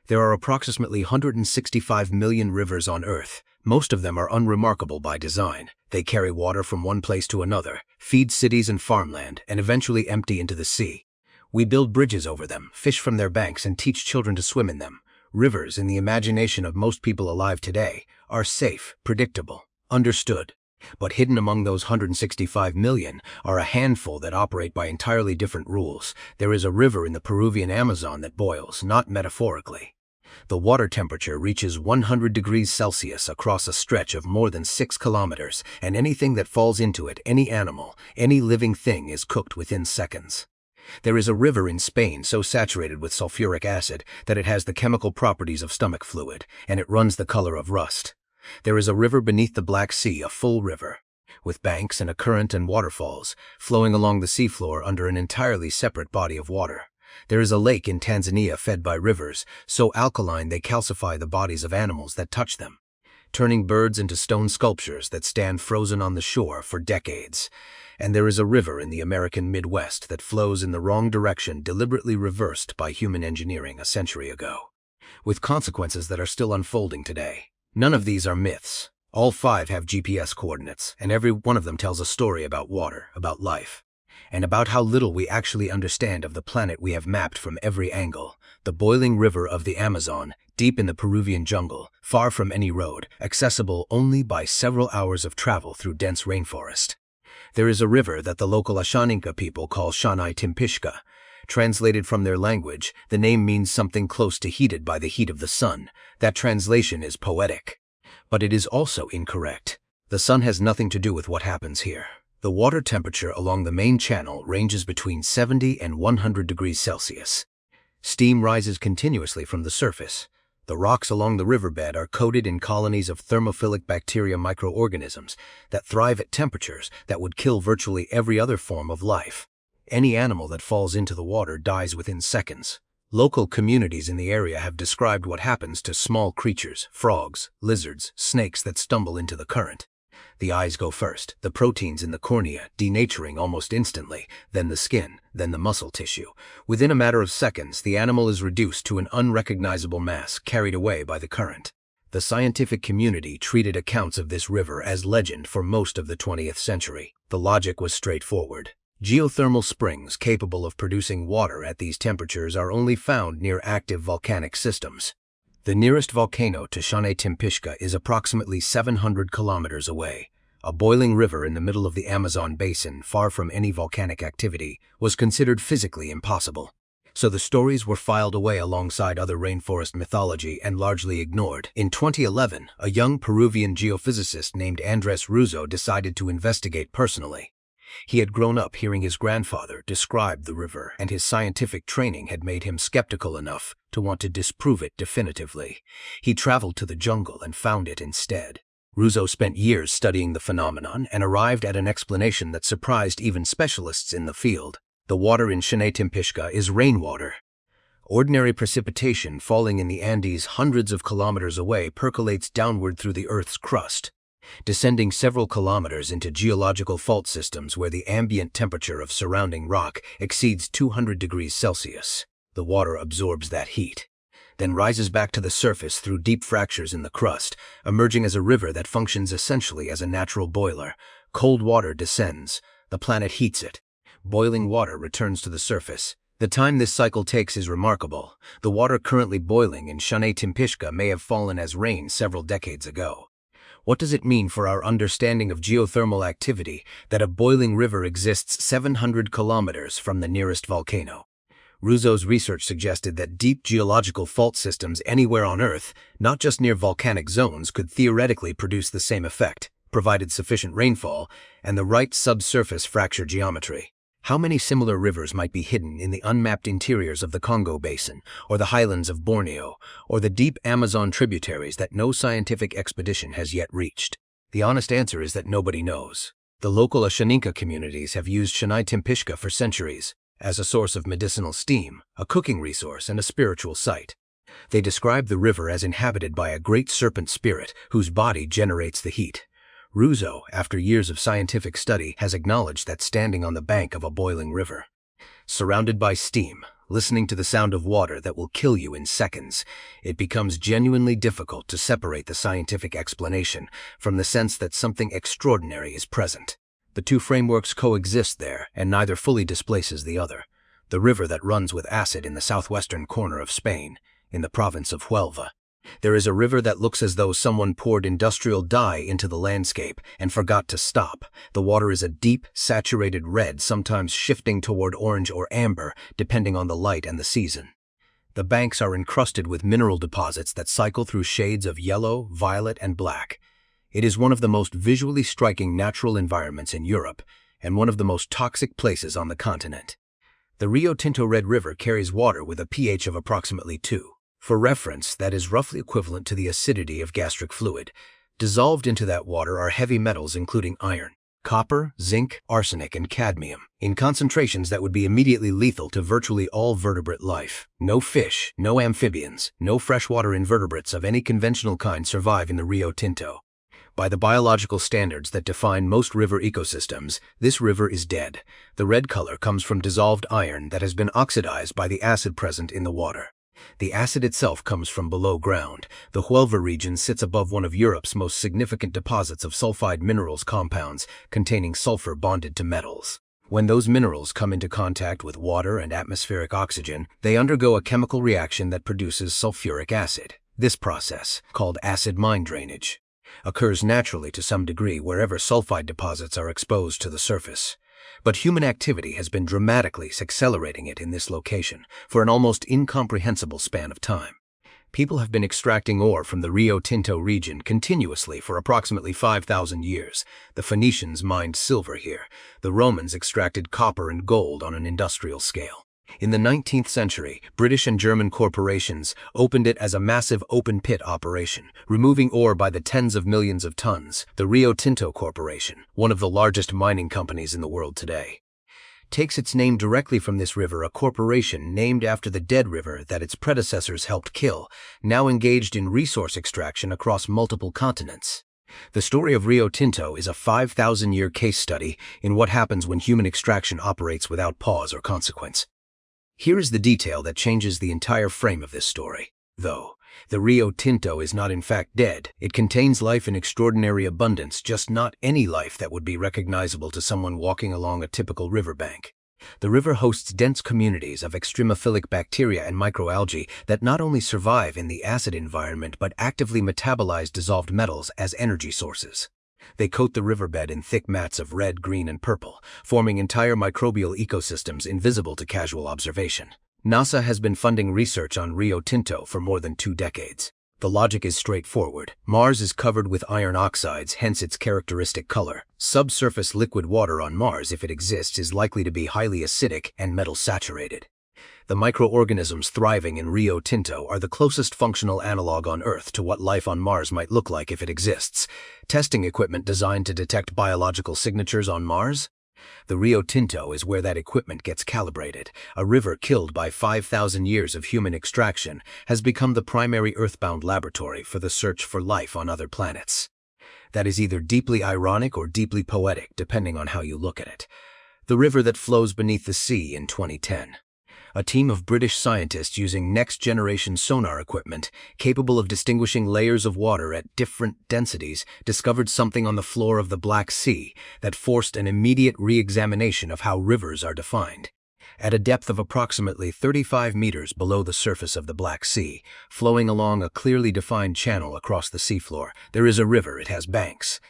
There are approximately 165 million rivers on Earth. Most of them are unremarkable by design. They carry water from one place to another, feed cities and farmland, and eventually empty into the sea. We build bridges over them, fish from their banks, and teach children to swim in them. Rivers, in the imagination of most people alive today, are safe, predictable, understood. But hidden among those 165 million are a handful that operate by entirely different rules. There is a river in the Peruvian Amazon that boils, not metaphorically. The water temperature reaches 100 degrees Celsius across a stretch of more than 6 kilometers, and anything that falls into it, any animal, any living thing, is cooked within seconds. There is a river in Spain so saturated with sulfuric acid that it has the chemical properties of stomach fluid, and it runs the color of rust. There is a river beneath the Black Sea, a full river, with banks and a current and waterfalls, flowing along the seafloor under an entirely separate body of water. There is a lake in Tanzania fed by rivers, so alkaline they calcify the bodies of animals that touch them, turning birds into stone sculptures that stand frozen on the shore for decades. And there is a river in the American Midwest that flows in the wrong direction, deliberately reversed by human engineering a century ago, with consequences that are still unfolding today. None of these are myths. All 5 have GPS coordinates, and every one of them tells a story about water, about life, and about how little we actually understand of the planet we have mapped from every angle. The boiling river of the Amazon, deep in the Peruvian jungle, far from any road, accessible only by several hours of travel through dense rainforest. There is a river that the local Ashaninka people call Shanai Timpishka. Translated from their language, the name means something close to heated by the heat of the sun. That translation is poetic. But it is also incorrect. The sun has nothing to do with what happens here. The water temperature along the main channel ranges between 70 and 100 degrees Celsius. Steam rises continuously from the surface. The rocks along the riverbed are coated in colonies of thermophilic bacteria microorganisms that thrive at temperatures that would kill virtually every other form of life. Any animal that falls into the water dies within seconds. Local communities in the area have described what happens to small creatures, frogs, lizards, snakes that stumble into the current. The eyes go first, the proteins in the cornea denaturing almost instantly, then the skin, then the muscle tissue. Within a matter of seconds, the animal is reduced to an unrecognizable mass, carried away by the current. The scientific community treated accounts of this river as legend for most of the 20th century. The logic was straightforward. Geothermal springs capable of producing water at these temperatures are only found near active volcanic systems. The nearest volcano to Shanai Timpishka is approximately 700 kilometers away. A boiling river in the middle of the Amazon basin, far from any volcanic activity, was considered physically impossible. So the stories were filed away alongside other rainforest mythology and largely ignored. In 2011, a young Peruvian geophysicist named Andres Ruzo decided to investigate personally. He had grown up hearing his grandfather describe the river, and his scientific training had made him skeptical enough to want to disprove it definitively. He traveled to the jungle and found it instead. Ruzo spent years studying the phenomenon and arrived at an explanation that surprised even specialists in the field. The water in Shanai Timpishka is rainwater. Ordinary precipitation falling in the Andes hundreds of kilometers away percolates downward through the Earth's crust, descending several kilometers into geological fault systems where the ambient temperature of surrounding rock exceeds 200 degrees Celsius. The water absorbs that heat, then rises back to the surface through deep fractures in the crust, emerging as a river that functions essentially as a natural boiler. Cold water descends, the planet heats it. Boiling water returns to the surface. The time this cycle takes is remarkable. The water currently boiling in Shanai Timpishka may have fallen as rain several decades ago. What does it mean for our understanding of geothermal activity that a boiling river exists 700 kilometers from the nearest volcano? Ruzo's research suggested that deep geological fault systems anywhere on Earth, not just near volcanic zones, could theoretically produce the same effect, provided sufficient rainfall and the right subsurface fracture geometry. How many similar rivers might be hidden in the unmapped interiors of the Congo Basin, or the highlands of Borneo, or the deep Amazon tributaries that no scientific expedition has yet reached? The honest answer is that nobody knows. The local Ashaninka communities have used Shanai Timpishka for centuries, as a source of medicinal steam, a cooking resource, and a spiritual site. They describe the river as inhabited by a great serpent spirit whose body generates the heat. Ruzo, after years of scientific study, has acknowledged that standing on the bank of a boiling river, surrounded by steam, listening to the sound of water that will kill you in seconds. It becomes genuinely difficult to separate the scientific explanation from the sense that something extraordinary is present. The two frameworks coexist there, and neither fully displaces the other. The river that runs with acid in the southwestern corner of Spain, in the province of Huelva. There is a river that looks as though someone poured industrial dye into the landscape and forgot to stop. The water is a deep, saturated red, sometimes shifting toward orange or amber, depending on the light and the season. The banks are encrusted with mineral deposits that cycle through shades of yellow, violet, and black. It is one of the most visually striking natural environments in Europe, and one of the most toxic places on the continent. The Rio Tinto Red River carries water with a pH of approximately 2. For reference, that is roughly equivalent to the acidity of gastric fluid. Dissolved into that water are heavy metals including iron, copper, zinc, arsenic, and cadmium, in concentrations that would be immediately lethal to virtually all vertebrate life. No fish, no amphibians, no freshwater invertebrates of any conventional kind survive in the Rio Tinto. By the biological standards that define most river ecosystems, this river is dead. The red color comes from dissolved iron that has been oxidized by the acid present in the water. The acid itself comes from below ground. The Huelva region sits above one of Europe's most significant deposits of sulfide minerals compounds containing sulfur bonded to metals. When those minerals come into contact with water and atmospheric oxygen, they undergo a chemical reaction that produces sulfuric acid. This process, called acid mine drainage, occurs naturally to some degree wherever sulfide deposits are exposed to the surface. But human activity has been dramatically accelerating it in this location for an almost incomprehensible span of time. People have been extracting ore from the Rio Tinto region continuously for approximately 5,000 years. The Phoenicians mined silver here. The Romans extracted copper and gold on an industrial scale. In the 19th century, British and German corporations opened it as a massive open-pit operation, removing ore by the tens of millions of tons. The Rio Tinto Corporation, one of the largest mining companies in the world today, takes its name directly from this river, a corporation named after the dead river that its predecessors helped kill, now engaged in resource extraction across multiple continents. The story of Rio Tinto is a 5,000-year case study in what happens when human extraction operates without pause or consequence. Here is the detail that changes the entire frame of this story. Though the Rio Tinto is not in fact dead, it contains life in extraordinary abundance, just not any life that would be recognizable to someone walking along a typical riverbank. The river hosts dense communities of extremophilic bacteria and microalgae that not only survive in the acid environment but actively metabolize dissolved metals as energy sources. They coat the riverbed in thick mats of red, green, and purple, forming entire microbial ecosystems invisible to casual observation. NASA has been funding research on Rio Tinto for more than 2 decades. The logic is straightforward. Mars is covered with iron oxides, hence its characteristic color. Subsurface liquid water on Mars, if it exists, is likely to be highly acidic and metal-saturated. The microorganisms thriving in Rio Tinto are the closest functional analog on Earth to what life on Mars might look like if it exists. Testing equipment designed to detect biological signatures on Mars? The Rio Tinto is where that equipment gets calibrated. A river killed by 5,000 years of human extraction has become the primary earthbound laboratory for the search for life on other planets. That is either deeply ironic or deeply poetic, depending on how you look at it. The river that flows beneath the sea in 2010. A team of British scientists using next-generation sonar equipment, capable of distinguishing layers of water at different densities, discovered something on the floor of the Black Sea that forced an immediate re-examination of how rivers are defined. At a depth of approximately 35 meters below the surface of the Black Sea, flowing along a clearly defined channel across the seafloor, there is a river. It has banks.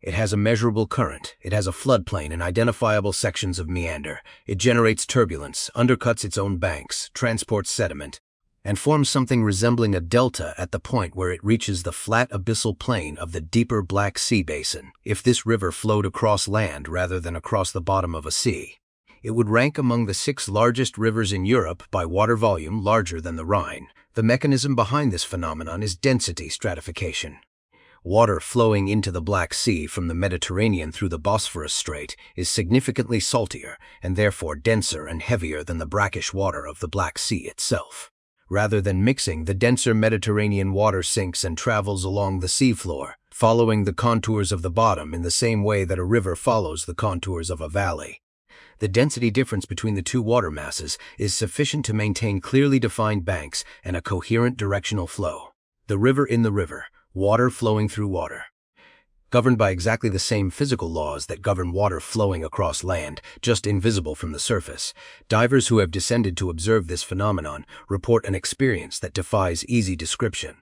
It has a measurable current, it has a floodplain and identifiable sections of meander. It generates turbulence, undercuts its own banks, transports sediment, and forms something resembling a delta at the point where it reaches the flat abyssal plain of the deeper Black Sea basin. If this river flowed across land rather than across the bottom of a sea, it would rank among the 6 largest rivers in Europe by water volume, larger than the Rhine. The mechanism behind this phenomenon is density stratification. Water flowing into the Black Sea from the Mediterranean through the Bosphorus Strait is significantly saltier and therefore denser and heavier than the brackish water of the Black Sea itself. Rather than mixing, the denser Mediterranean water sinks and travels along the seafloor, following the contours of the bottom in the same way that a river follows the contours of a valley. The density difference between the two water masses is sufficient to maintain clearly defined banks and a coherent directional flow. The river in the river, water flowing through water. Governed by exactly the same physical laws that govern water flowing across land, just invisible from the surface, divers who have descended to observe this phenomenon report an experience that defies easy description.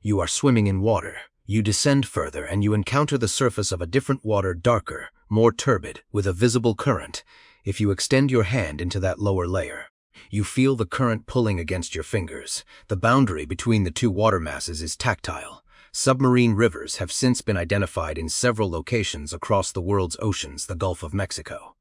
You are swimming in water. You descend further and you encounter the surface of a different water, darker, more turbid, with a visible current. If you extend your hand into that lower layer, you feel the current pulling against your fingers. The boundary between the two water masses is tactile. Submarine rivers have since been identified in several locations across the world's oceans, the Gulf of Mexico,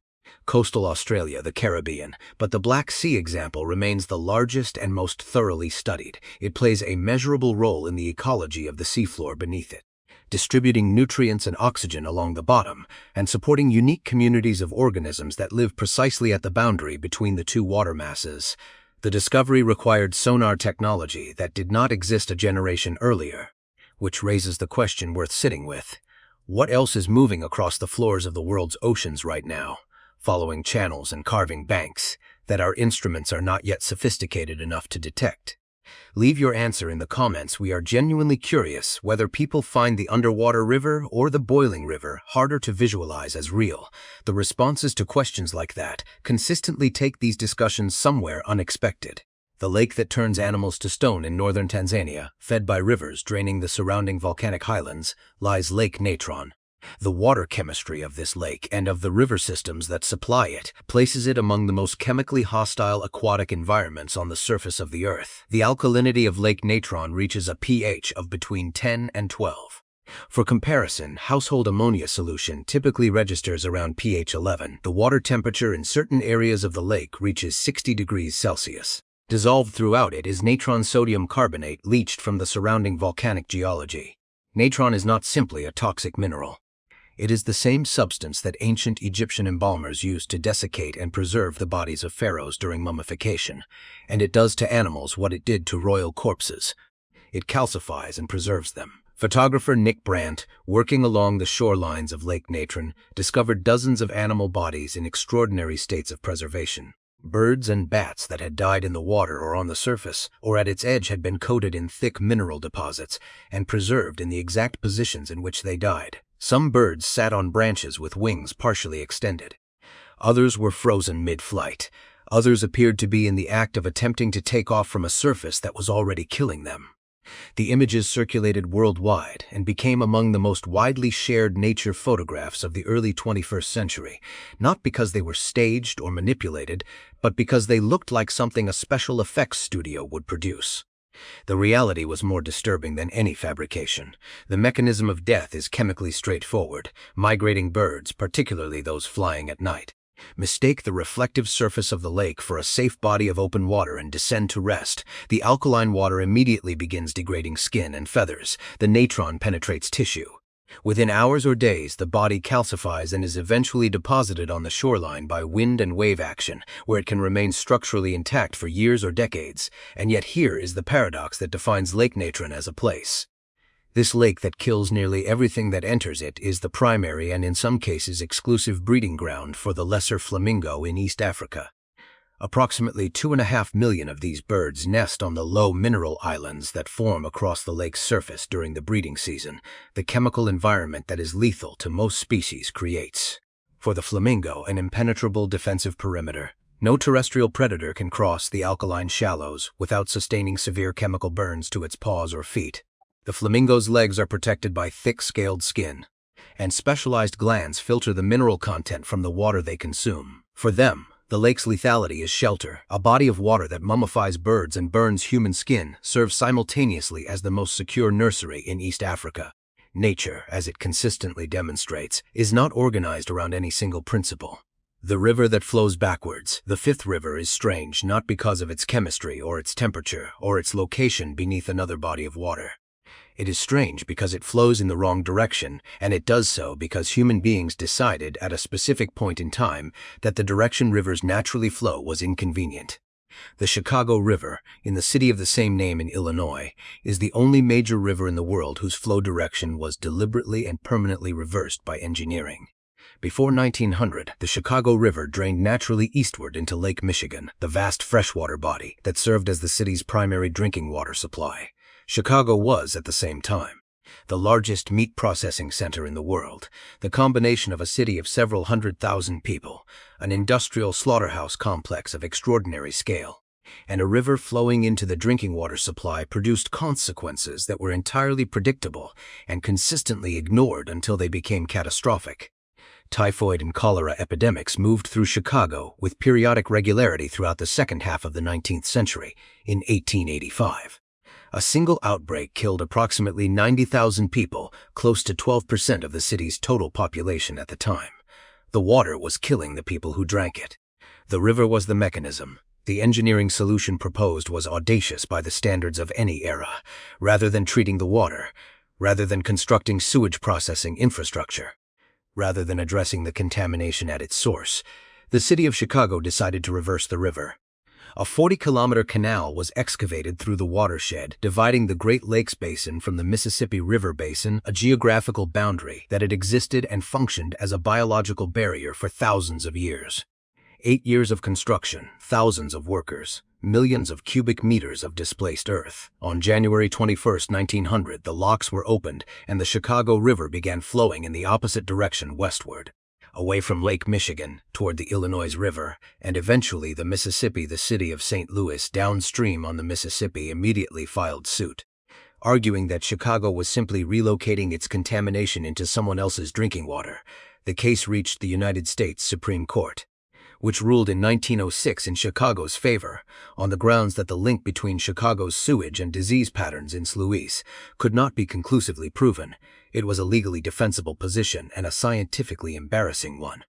coastal Australia, the Caribbean, but the Black Sea example remains the largest and most thoroughly studied. It plays a measurable role in the ecology of the seafloor beneath it, distributing nutrients and oxygen along the bottom, and supporting unique communities of organisms that live precisely at the boundary between the two water masses. The discovery required sonar technology that did not exist a generation earlier, which raises the question worth sitting with. What else is moving across the floors of the world's oceans right now, following channels and carving banks, that our instruments are not yet sophisticated enough to detect? Leave your answer in the comments. We are genuinely curious whether people find the underwater river or the boiling river harder to visualize as real. The responses to questions like that consistently take these discussions somewhere unexpected. The lake that turns animals to stone in northern Tanzania, fed by rivers draining the surrounding volcanic highlands, lies Lake Natron. The water chemistry of this lake and of the river systems that supply it places it among the most chemically hostile aquatic environments on the surface of the Earth. The alkalinity of Lake Natron reaches a pH of between 10 and 12. For comparison, household ammonia solution typically registers around pH 11. The water temperature in certain areas of the lake reaches 60 degrees Celsius. Dissolved throughout it is natron sodium carbonate leached from the surrounding volcanic geology. Natron is not simply a toxic mineral. It is the same substance that ancient Egyptian embalmers used to desiccate and preserve the bodies of pharaohs during mummification, and it does to animals what it did to royal corpses. It calcifies and preserves them. Photographer Nick Brandt, working along the shorelines of Lake Natron, discovered dozens of animal bodies in extraordinary states of preservation. Birds and bats that had died in the water or on the surface, or at its edge, had been coated in thick mineral deposits and preserved in the exact positions in which they died. Some birds sat on branches with wings partially extended. Others were frozen mid-flight. Others appeared to be in the act of attempting to take off from a surface that was already killing them. The images circulated worldwide and became among the most widely shared nature photographs of the early 21st century, not because they were staged or manipulated, but because they looked like something a special effects studio would produce. The reality was more disturbing than any fabrication. The mechanism of death is chemically straightforward. Migrating birds, particularly those flying at night, mistake the reflective surface of the lake for a safe body of open water and descend to rest. The alkaline water immediately begins degrading skin and feathers. The natron penetrates tissue. Within hours or days, the body calcifies and is eventually deposited on the shoreline by wind and wave action, where it can remain structurally intact for years or decades. And yet here is the paradox that defines Lake Natron as a place. This lake that kills nearly everything that enters it is the primary and in some cases exclusive breeding ground for the lesser flamingo in East Africa. Approximately 2.5 million of these birds nest on the low mineral islands that form across the lake's surface during the breeding season. The chemical environment that is lethal to most species creates, for the flamingo, an impenetrable defensive perimeter. No terrestrial predator can cross the alkaline shallows without sustaining severe chemical burns to its paws or feet. The flamingo's legs are protected by thick scaled skin, and specialized glands filter the mineral content from the water they consume. For them, the lake's lethality is shelter. A body of water that mummifies birds and burns human skin serves simultaneously as the most secure nursery in East Africa. Nature, as it consistently demonstrates, is not organized around any single principle. The river that flows backwards, the fifth river, is strange not because of its chemistry or its temperature or its location beneath another body of water. It is strange because it flows in the wrong direction, and it does so because human beings decided at a specific point in time that the direction rivers naturally flow was inconvenient. The Chicago River, in the city of the same name in Illinois, is the only major river in the world whose flow direction was deliberately and permanently reversed by engineering. Before 1900, the Chicago River drained naturally eastward into Lake Michigan, the vast freshwater body that served as the city's primary drinking water supply. Chicago was, at the same time, the largest meat processing center in the world, the combination of a city of several 100,000 people, an industrial slaughterhouse complex of extraordinary scale, and a river flowing into the drinking water supply produced consequences that were entirely predictable and consistently ignored until they became catastrophic. Typhoid and cholera epidemics moved through Chicago with periodic regularity throughout the second half of the 19th century. In 1885, a single outbreak killed approximately 90,000 people, close to 12% of the city's total population at the time. The water was killing the people who drank it. The river was the mechanism. The engineering solution proposed was audacious by the standards of any era. Rather than treating the water, rather than constructing sewage processing infrastructure, rather than addressing the contamination at its source, the city of Chicago decided to reverse the river. A 40-kilometer canal was excavated through the watershed, dividing the Great Lakes Basin from the Mississippi River Basin, a geographical boundary that had existed and functioned as a biological barrier for thousands of years. 8 years of construction, thousands of workers, millions of cubic meters of displaced earth. On January 21, 1900, the locks were opened and the Chicago River began flowing in the opposite direction westward, away from Lake Michigan, toward the Illinois River, and eventually the Mississippi. The city of St. Louis, downstream on the Mississippi, immediately filed suit, arguing that Chicago was simply relocating its contamination into someone else's drinking water. The case reached the United States Supreme Court, which ruled in 1906 in Chicago's favor, on the grounds that the link between Chicago's sewage and disease patterns in St. Louis could not be conclusively proven. It was a legally defensible position and a scientifically embarrassing one.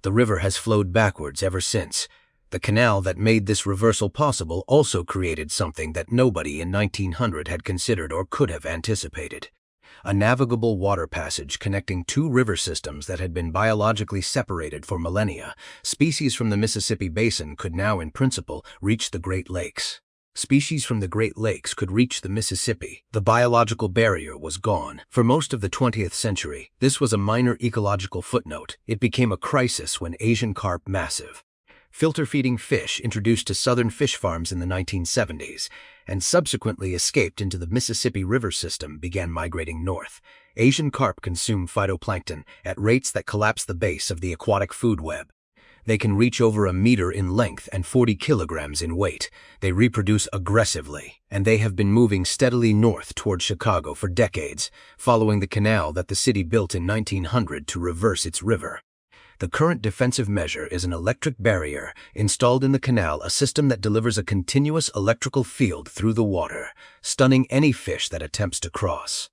The river has flowed backwards ever since. The canal that made this reversal possible also created something that nobody in 1900 had considered or could have anticipated: a navigable water passage connecting two river systems that had been biologically separated for millennia. Species from the Mississippi Basin could now, in principle, reach the Great Lakes. Species from the Great Lakes could reach the Mississippi. The biological barrier was gone. For most of the 20th century, this was a minor ecological footnote. It became a crisis when Asian carp, massive filter-feeding fish introduced to southern fish farms in the 1970s, and subsequently escaped into the Mississippi River system, began migrating north. Asian carp consume phytoplankton at rates that collapse the base of the aquatic food web. They can reach over 1 meter in length and 40 kilograms in weight. They reproduce aggressively, and they have been moving steadily north toward Chicago for decades, following the canal that the city built in 1900 to reverse its river. The current defensive measure is an electric barrier installed in the canal, a system that delivers a continuous electrical field through the water, stunning any fish that attempts to cross.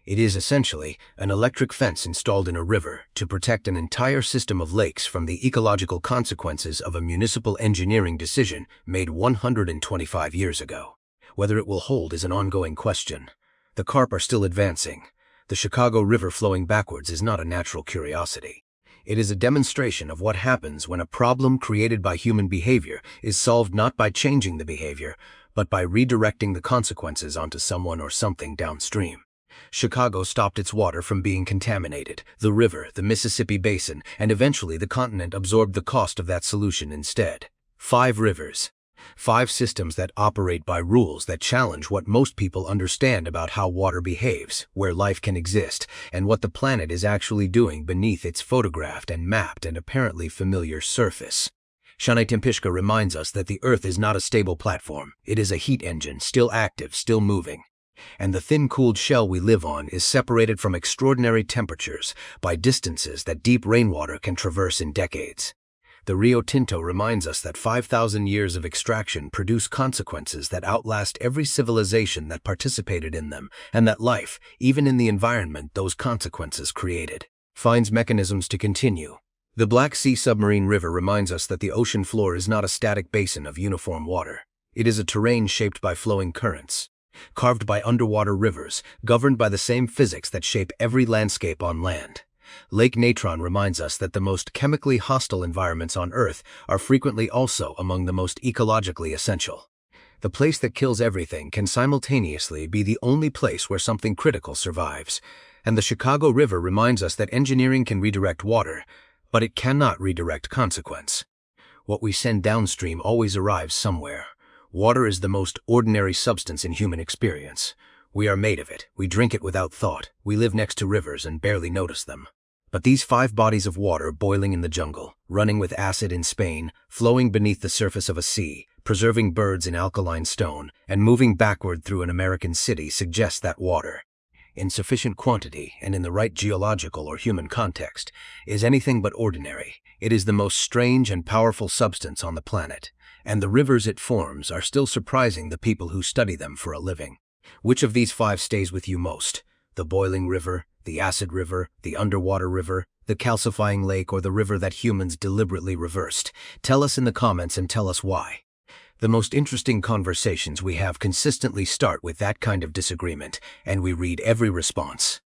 It is essentially an electric fence installed in a river to protect an entire system of lakes from the ecological consequences of a municipal engineering decision made 125 years ago. Whether it will hold is an ongoing question. The carp are still advancing. The Chicago River flowing backwards is not a natural curiosity. It is a demonstration of what happens when a problem created by human behavior is solved not by changing the behavior, but by redirecting the consequences onto someone or something downstream. Chicago stopped its water from being contaminated. The river, the Mississippi Basin, and eventually the continent absorbed the cost of that solution instead. 5 rivers. 5 systems that operate by rules that challenge what most people understand about how water behaves, where life can exist, and what the planet is actually doing beneath its photographed and mapped and apparently familiar surface. Shani Tempishka reminds us that the Earth is not a stable platform. It is a heat engine, still active, still moving. And the thin cooled shell we live on is separated from extraordinary temperatures by distances that deep rainwater can traverse in decades. The Rio Tinto reminds us that 5,000 years of extraction produce consequences that outlast every civilization that participated in them, and that life, even in the environment those consequences created, finds mechanisms to continue. The Black Sea Submarine River reminds us that the ocean floor is not a static basin of uniform water. It is a terrain shaped by flowing currents, carved by underwater rivers, governed by the same physics that shape every landscape on land. Lake Natron reminds us that the most chemically hostile environments on Earth are frequently also among the most ecologically essential. The place that kills everything can simultaneously be the only place where something critical survives. And the Chicago River reminds us that engineering can redirect water, but it cannot redirect consequence. What we send downstream always arrives somewhere. Water is the most ordinary substance in human experience. We are made of it, we drink it without thought, we live next to rivers and barely notice them. But these 5 bodies of water boiling in the jungle, running with acid in Spain, flowing beneath the surface of a sea, preserving birds in alkaline stone, and moving backward through an American city suggest that water, in sufficient quantity and in the right geological or human context, is anything but ordinary. It is the most strange and powerful substance on the planet, and the rivers it forms are still surprising the people who study them for a living. Which of these 5 stays with you most? The boiling river, the acid river, the underwater river, the calcifying lake, or the river that humans deliberately reversed? Tell us in the comments and tell us why. The most interesting conversations we have consistently start with that kind of disagreement, and we read every response.